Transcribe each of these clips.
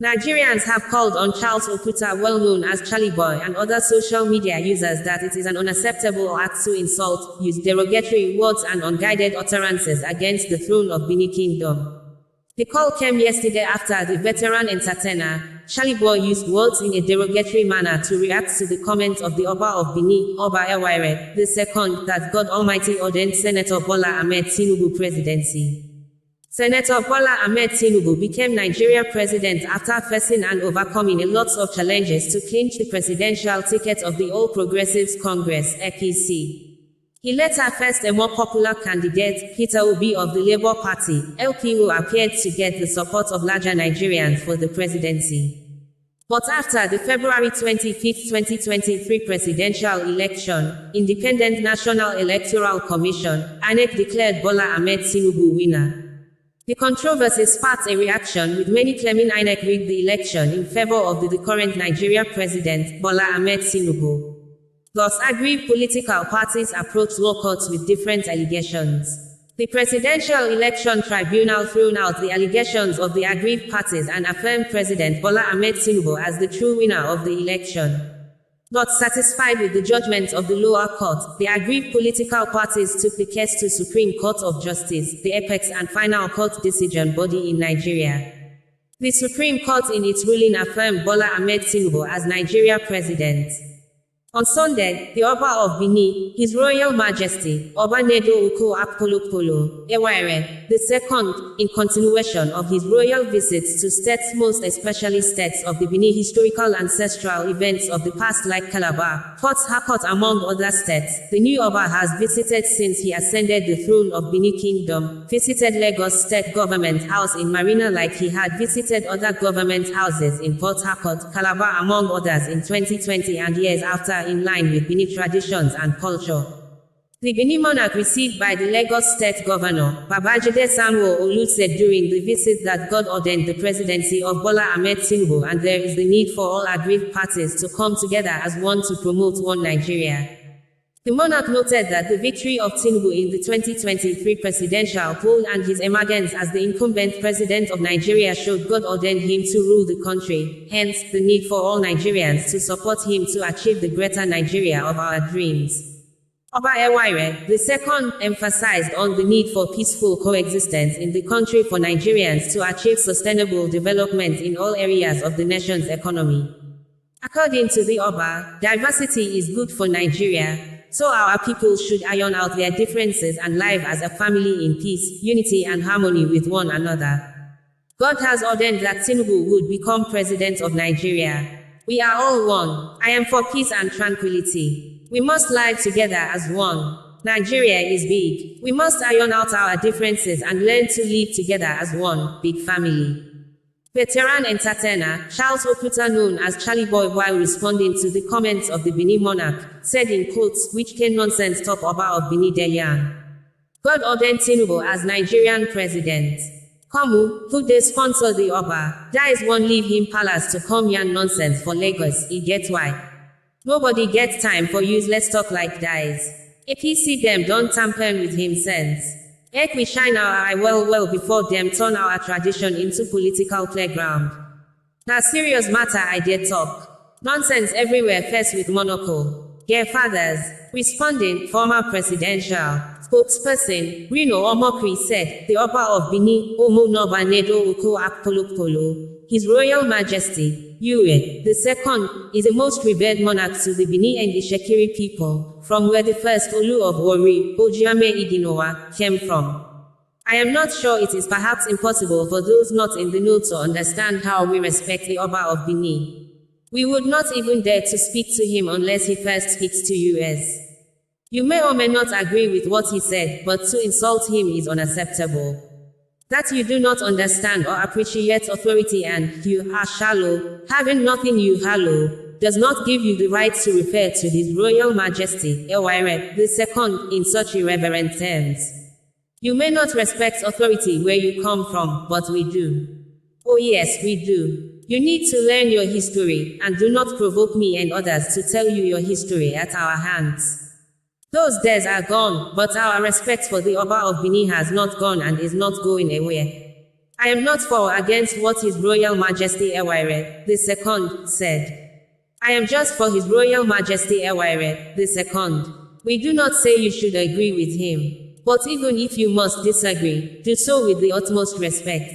Nigerians have called on Charles Oputa, well known as Charly Boy, and other social media users that it is an unacceptable act to insult, use derogatory words and unguided utterances against the throne of Benin Kingdom. The call came yesterday after the veteran entertainer, Charly Boy, used words in a derogatory manner to react to the comment of the Oba of Benin, Oba Ewire, II, that God Almighty ordained Senator Bola Ahmed Tinubu presidency. Senator Bola Ahmed Tinubu became Nigeria president after facing and overcoming a lot of challenges to clinch the presidential ticket of the All Progressives Congress (APC). He later faced a more popular candidate, Peter Obi of the Labour Party (LP), who appeared to get the support of larger Nigerians for the presidency. But after the February 25, 2023 presidential election, Independent National Electoral Commission (INEC) declared Bola Ahmed Tinubu winner. The controversy sparked a reaction, with many claiming INEC rigged the election in favor of the current Nigeria president, Bola Ahmed Tinubu. Thus, aggrieved political parties approached law courts with different allegations. The Presidential Election Tribunal threw out the allegations of the aggrieved parties and affirmed President Bola Ahmed Tinubu as the true winner of the election. Not satisfied with the judgment of the lower court, the aggrieved political parties took the case to Supreme Court of Justice, the apex and final court decision body in Nigeria. The Supreme Court in its ruling affirmed Bola Ahmed Tinubu as Nigeria president. On Sunday, the Oba of Benin, His Royal Majesty, Obanedo Ewire, II, in continuation of his royal visits to states, most especially states of the Benin, historical ancestral events of the past like Calabar, Port Harcourt among other states, the new Oba has visited since he ascended the throne of Benin Kingdom, visited Lagos State Government House in Marina like he had visited other government houses in Port Harcourt, Calabar among others in 2020 and years after, in line with Benin traditions and culture. The Benin monarch received by the Lagos State Governor, Babajide Sanwo-Olu, said during the visit that God ordained the presidency of Bola Ahmed Tinubu and there is the need for all aggrieved parties to come together as one to promote one Nigeria. The monarch noted that the victory of Tinubu in the 2023 presidential poll and his emergence as the incumbent president of Nigeria showed God ordained him to rule the country, hence, the need for all Nigerians to support him to achieve the greater Nigeria of our dreams. Oba Ewire, II, emphasized on the need for peaceful coexistence in the country for Nigerians to achieve sustainable development in all areas of the nation's economy. According to the Oba, diversity is good for Nigeria, so our people should iron out their differences and live as a family in peace, unity and harmony with one another. God has ordained that Tinubu would become president of Nigeria. We are all one. I am for peace and tranquility. We must live together as one. Nigeria is big. We must iron out our differences and learn to live together as one big family. Veteran entertainer, Charles Oputa, known as Charly Boy, while responding to the comments of the Benin monarch, said in quotes, "Which can nonsense top Oba of Benin Delian. God ordained Tinubu as Nigerian president. Komu, who they sponsor the Oba, dies one leave him palace to come yarn nonsense for Lagos, he get why. Nobody gets time for useless talk like dies. APC them don't tamper with him sense. Ek we shine our eye well before them turn our tradition into political playground. Now serious matter I did talk. Nonsense everywhere first with monocle. Dear fathers, responding, former presidential spokesperson, Rino Omokri said, the Oba of Benin, Obanedo Ewire, His Royal Majesty, Ewire, II, is the most revered monarch to the Benin and the Shekiri people, from where the first Olu of Wari, Ojiame Idinowa, came from. I am not sure it is perhaps impossible for those not in the know to understand how we respect the Oba of Benin. We would not even dare to speak to him unless he first speaks to us. You may or may not agree with what he said, but to insult him is unacceptable. That you do not understand or appreciate authority and you are shallow, having nothing you hallow, does not give you the right to refer to His Royal Majesty, Ewire, II, in such irreverent terms. You may not respect authority where you come from, but we do. Oh yes, we do. You need to learn your history, and do not provoke me and others to tell you your history at our hands. Those days are gone, but our respect for the Oba of Benin has not gone and is not going away. I am not for or against what His Royal Majesty Ewire II said. I am just for His Royal Majesty Ewire II. We do not say you should agree with him. But even if you must disagree, do so with the utmost respect.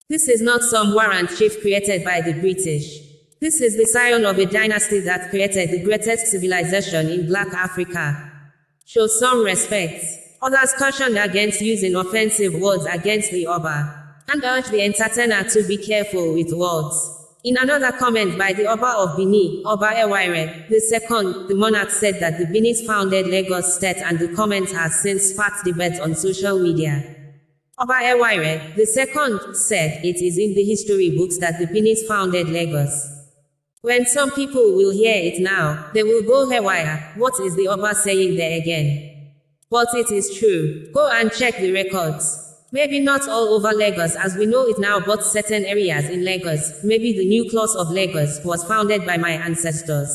This is not some warrant chief created by the British. This is the scion of a dynasty that created the greatest civilization in Black Africa. Show some respect. Others cautioned against using offensive words against the Oba, and urged the entertainer to be careful with words. In another comment by the Oba of Benin, Oba Ewire II, the monarch said that the Benis founded Lagos State, and the comment has since sparked debate on social media. Oba Ewire II said it is in the history books that the Benis founded Lagos. When some people will hear it now, they will go haywire. What is the Oba saying there again? But it is true. Go and check the records. Maybe not all over Lagos as we know it now, but certain areas in Lagos, maybe the new class of Lagos, was founded by my ancestors.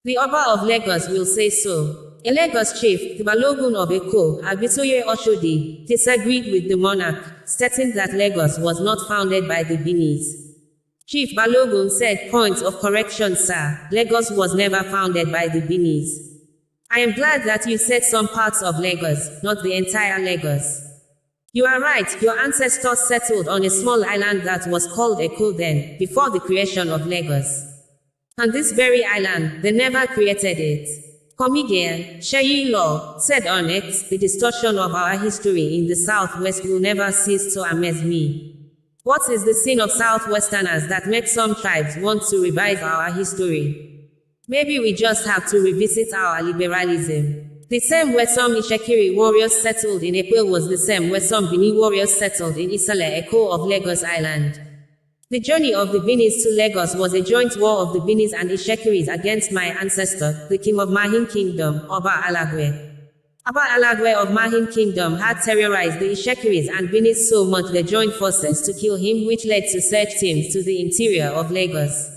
The Oba of Lagos will say so. A Lagos chief, the Balogun of Eko, Abitoye Oshodi, disagreed with the monarch, stating that Lagos was not founded by the Benis. Chief Balogun said, "Point of correction, sir. Lagos was never founded by the Benis. I am glad that you said some parts of Lagos, not the entire Lagos. You are right, your ancestors settled on a small island that was called Eko then, before the creation of Lagos. And this very island, they never created it." Comedian Sheyi Law said on X, "The distortion of our history in the Southwest will never cease to amaze me. What is the sin of Southwesterners that makes some tribes want to revise our history? Maybe we just have to revisit our liberalism. The same way some Ishekiri warriors settled in Eko was the same way some Bini warriors settled in Isale Eko of Lagos Island. The journey of the Binis to Lagos was a joint war of the Binis and Ishekiris against my ancestor, the king of Mahin Kingdom, Oba Alagwe. Oba Alagwe of Mahin Kingdom had terrorized the Ishekiris and Binis so much they joined forces to kill him, which led to search teams to the interior of Lagos.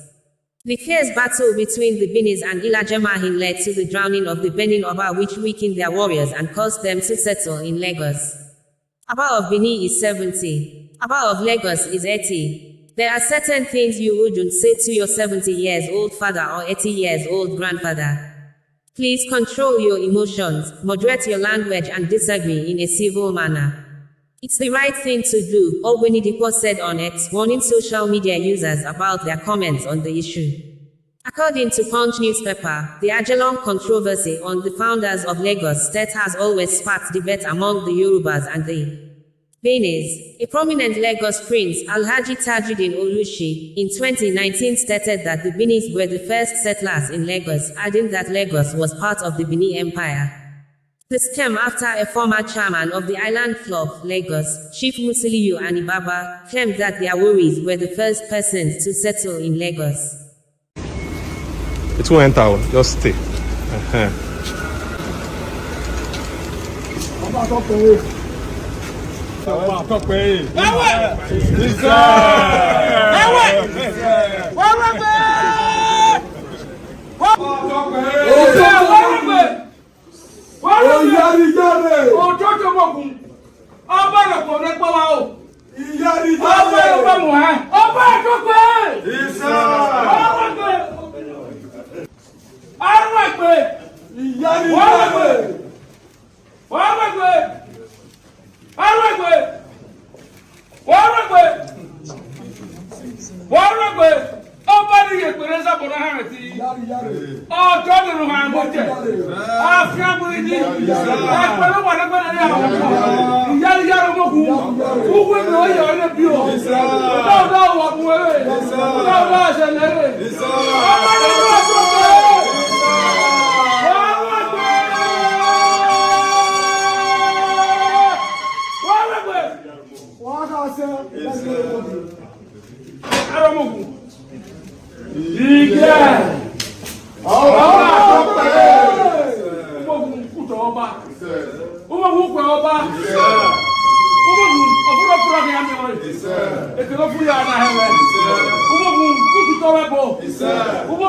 The fierce battle between the Binis and Ilaje Mahin led to the drowning of the Benin Oba, which weakened their warriors and caused them to settle in Lagos. Oba of Benin is 70. Oba of Lagos is 80. There are certain things you wouldn't say to your 70-years-old father or 80-years-old grandfather. Please control your emotions, moderate your language, and disagree in a civil manner. It's the right thing to do, Ogbenidipo said on X, warning social media users about their comments on the issue. According to Punch newspaper, the Ajelong controversy on the founders of Lagos State has always sparked debate among the Yorubas and the Benis. A prominent Lagos prince, Alhaji Tajuddin Olushi, in 2019 stated that the Benis were the first settlers in Lagos, adding that Lagos was part of the Benin Empire. This came after a former chairman of the island club, Lagos, Chief Musiliu Anibaba, claimed that their Aworis were the first persons to settle in Lagos. It won't enter, just stay.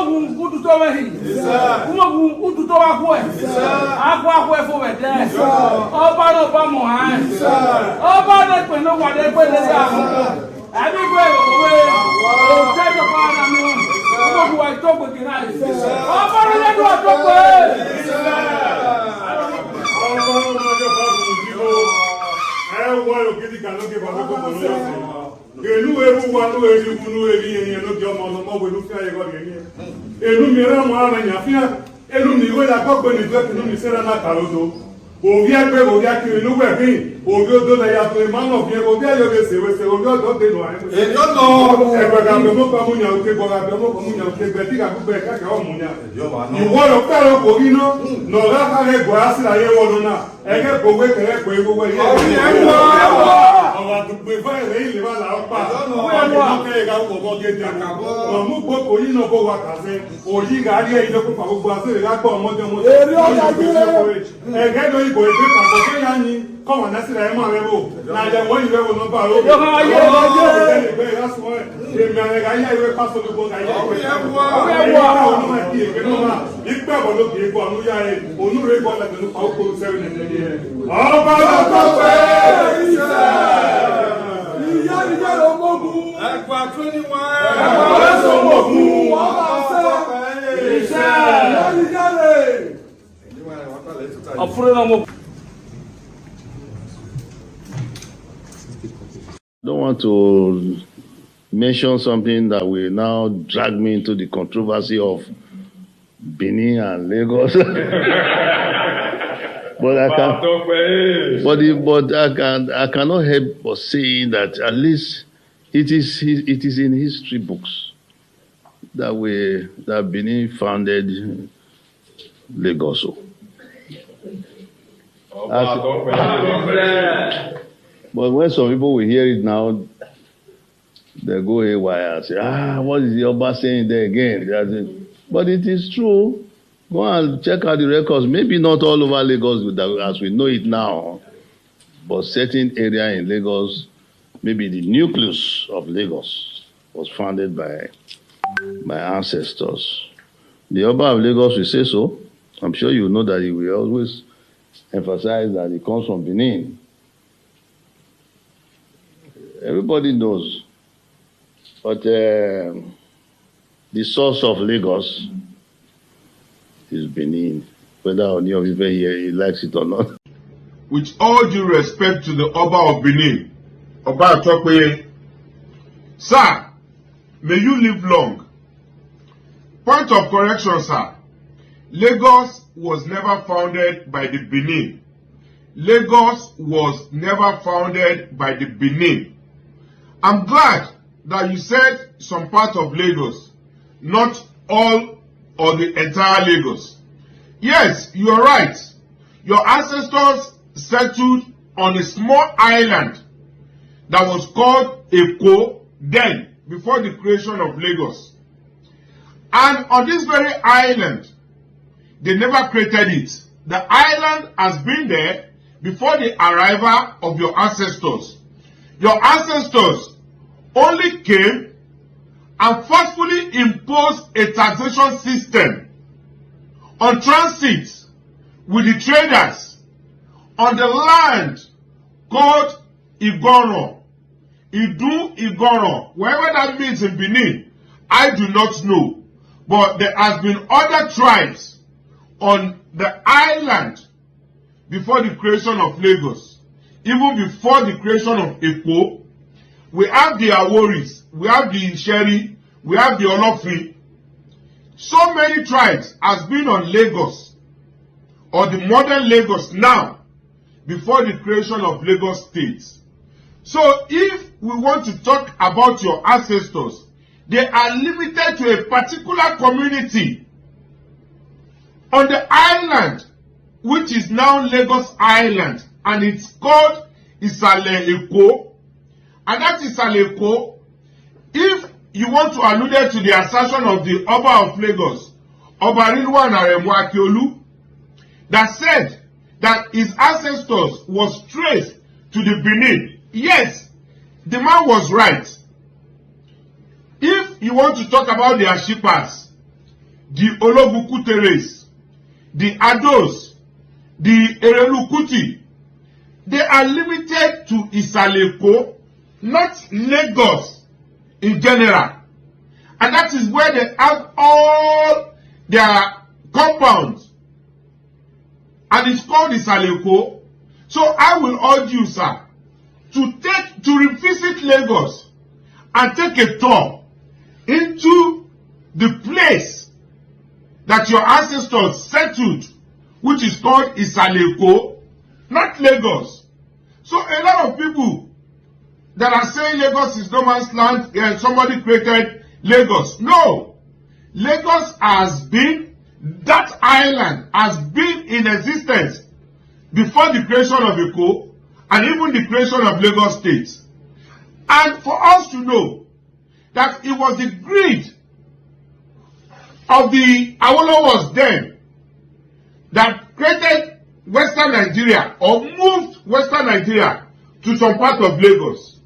Umogun ututowehi. Umogun ututowakwe. Akwa for me there. Oba no ba mo han. Oba no pe no wa de pe de sa. Abi gwe we. O te to pa na mi. Umogun wa to gbe kina. Oba no le do to gbe. Come on, that's it. I'm not able. Now, then, when you ever know about it, that's why. Don't want to mention something that will now drag me into the controversy of Benin and Lagos. but I cannot help but saying that at least it is in history books that Benin founded Lagos. But when some people will hear it now, they go haywire and say, what is the Oba saying there again? But it is true. Go and check out the records. Maybe not all over Lagos as we know it now, but certain area in Lagos, maybe the nucleus of Lagos was founded by my ancestors. The Oba of Lagos will say so. I'm sure you know that he will always emphasize that he comes from Benin. Everybody knows. But the source of Lagos is Benin, whether any of you here he likes it or not. With all due respect to the Oba of Benin, Oba Atokwe, sir, may you live long. Point of correction, sir. Lagos was never founded by the Benin. Lagos was never founded by the Benin. I'm glad that you said some part of Lagos, not all or the entire Lagos. Yes, you are right. Your ancestors settled on a small island that was called Eko then, before the creation of Lagos. And on this very island, they never created it. The island has been there before the arrival of your ancestors. Your ancestors only came and forcefully imposed a taxation system on transit with the traders on the land called Igoro, Idu Igoro, wherever that means in Benin, I do not know. But there has been other tribes on the island before the creation of Lagos, even before the creation of Eko. We have the Aworis, we have the Isheri, we have the Olofin. So many tribes has been on Lagos, or the modern Lagos now, before the creation of Lagos State. So if we want to talk about your ancestors, they are limited to a particular community on the island, which is now Lagos Island, and it's called Isale Eko. And that is Eko. If you want to allude to the assertion of the Oba of Lagos, Oba Rilwan Aremu Akiolu, that said that his ancestors was traced to the Benin. Yes, the man was right. If you want to talk about the Ashipas, the Ologunkuteres, the Ados, the Erelukuti, they are limited to Isaleko, not Lagos in general. And that is where they have all their compounds. And it's called Isaleko. So I will urge you, sir, to revisit Lagos and take a tour into the place that your ancestors settled, which is called Isaleko, not Lagos. So a lot of people that are saying Lagos is no man's land and somebody created Lagos. No. Lagos has been, that island has been in existence before the creation of Eko and even the creation of Lagos State. And for us to know that it was the greed of the Awolowo's then that created Western Nigeria or moved Western Nigeria to some part of Lagos.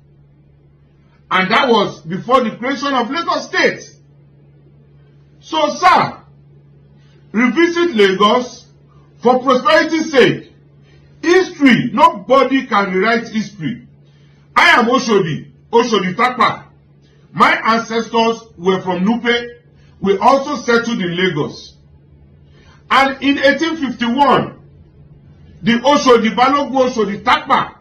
And that was before the creation of Lagos State. So, sir, revisit Lagos for prosperity's sake. History, nobody can rewrite history. I am Oshodi Takpa. My ancestors were from Nupe. We also settled in Lagos. And in 1851, the Oshodi Balogun Oshodi Takpa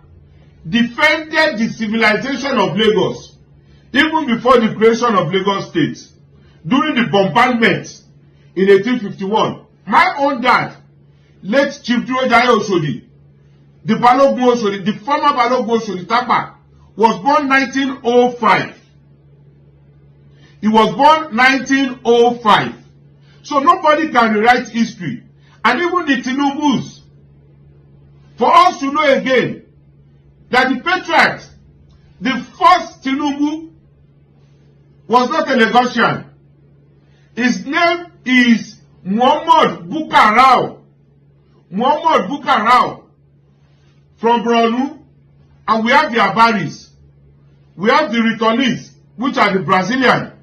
defended the civilization of Lagos even before the creation of Lagos State. During the bombardment in 1851, my own dad, late Chief Durojaye Oshodi, the Balogun Oshodi, the former Balogun Oshodi Takpa, was born 1905. He was born 1905. So nobody can rewrite history. And even the Tinubus, for us to know again that the patriarchs, the first Tinubu was not a Lagosian. His name is Muhammad Bukarau. Muhammad Bukarau from Borno, and we have the Abaris. We have the Ritonis, which are the Brazilian.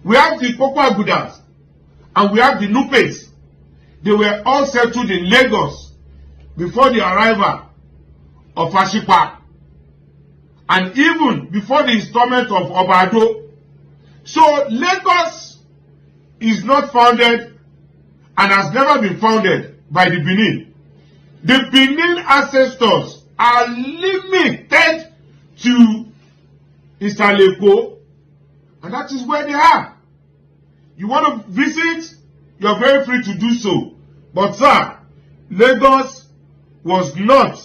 We have the Kokwagudas, and we have the Nupes. They were all settled in Lagos before the arrival of Ashipa, and even before the installment of Obado. So Lagos is not founded and has never been founded by the Benin. The Benin ancestors are limited to Isaleko, and that is where they are. You want to visit? You're very free to do so. But sir, Lagos was not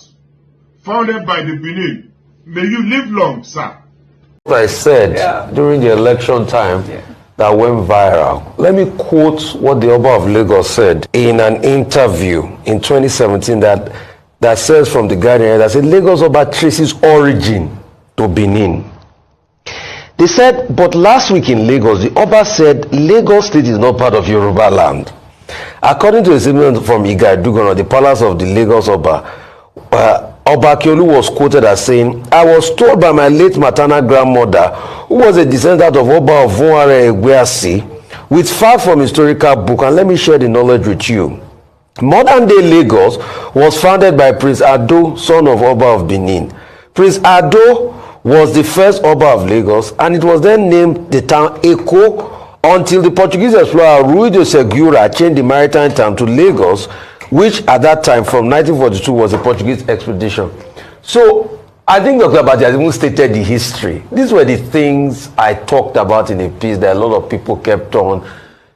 founded by the Benin. May you live long, sir. What I said during the election time that went viral. Let me quote what the Oba of Lagos said in an interview in 2017 that says from the Guardian that said Lagos Oba traces origin to Benin. They said, but last week in Lagos, the Oba said Lagos State is not part of Yoruba land. According to a statement from Igaidugono, the palace of the Lagos Oba, Oba Akiolu was quoted as saying, I was told by my late maternal grandmother, who was a descendant of Oba of Vonware Egweasi, with facts from historical book, and let me share the knowledge with you. Modern day Lagos was founded by Prince Ado, son of Oba of Benin. Prince Ado was the first Oba of Lagos, and it was then named the town Eko until the Portuguese explorer Rui de Segura changed the maritime town to Lagos, which at that time from 1942 was a Portuguese expedition. So I think Dr. Abati has even stated the history. These were the things I talked about in a piece that a lot of people kept on.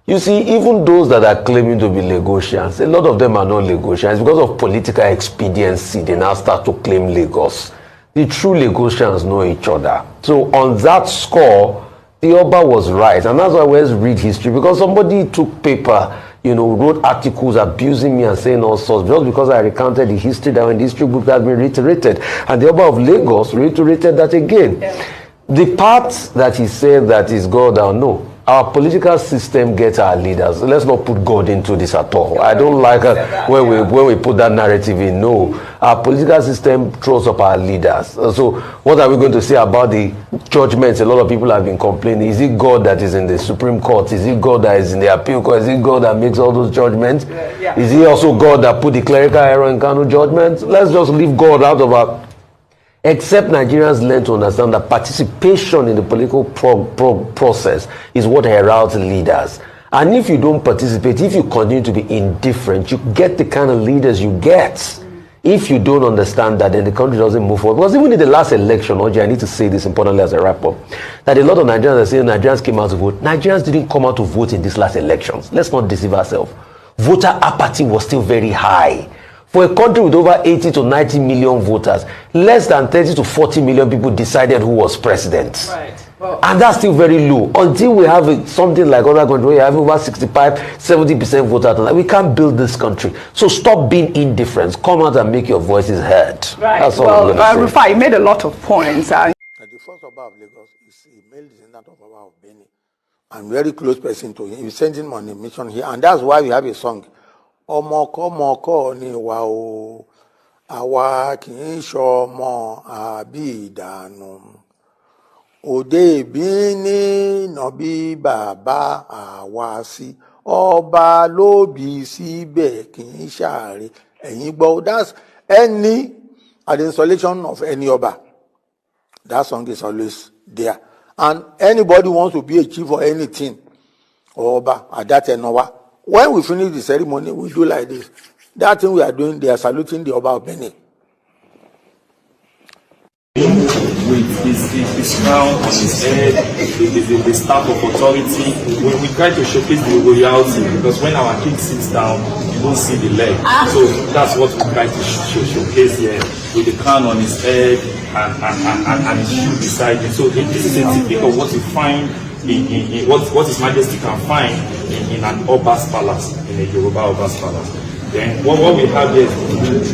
You see, even those that are claiming to be Lagosians, a lot of them are not Lagosians. Because of political expediency, they now start to claim Lagos. The true Lagosians know each other. So on that score, the Oba was right. And that's why we always read history. Because somebody took paper, wrote articles abusing me and saying all sorts, just because I recounted the history that in the history book has been reiterated. And the Oba of Lagos reiterated that again. Yeah. The part that he said that is God, I know. our political system gets our leaders. Let's not put God into this at all. I don't like when we put that narrative in. No, our political system throws up our leaders. So what are we going to say about the judgments? A lot of people have been complaining. Is it God that is in the Supreme Court? Is it God that is in the appeal court? Is it God that makes all those judgments? Is it also God that put the clerical error in Kano judgments? Let's just leave God out of our... Except Nigerians learn to understand that participation in the political process is what heralds leaders. And if you don't participate, if you continue to be indifferent, you get the kind of leaders you get. If you don't understand that, then the country doesn't move forward. Because even in the last election, Oji, I need to say this importantly as a wrap-up, that a lot of Nigerians are saying Nigerians came out to vote. Nigerians didn't come out to vote in these last elections. Let's not deceive ourselves. Voter apathy was still very high. For a country with over 80 to 90 million voters, less than 30 to 40 million people decided who was president. Right. Well, and that's still very low. Until we have something like other countries where you have over 65, 70% voter, we can't build this country. So stop being indifferent. Come out and make your voices heard. Right. That's all well, I'm going to say. Rufai, you made a lot of points. The first Oba of Lagos is a male descendant of Oba of Benin. I'm very close person to him. He sent him on a mission here, and that's why we have a song. Ọmọkọ́mọkọ́ ni wa o, àwa kì í ṣọmọ àbí ìdànù. Òde ìbí ní nàbí bàbá àwa sí, ọba ló bí síbẹ̀ kì í ṣàárẹ̀. Ẹ̀yin gbọ́, that's any, at the installation of any Oba, that song is always there. And anybody wants to be a chief or anything, Oba, at that Enowa, when we finish the ceremony, we do like this. That thing we are doing, they are saluting the Oba of Benin. With his crown on his head, the staff of authority, we try to showcase the royalty, because when our king sits down, you don't see the leg. So that's what we try to showcase here, with the crown on his head and his shoe beside him. So this is a typical of what you find in what His Majesty can find in an Oba's palace, in a Yoruba Oba's palace. Then what we have here is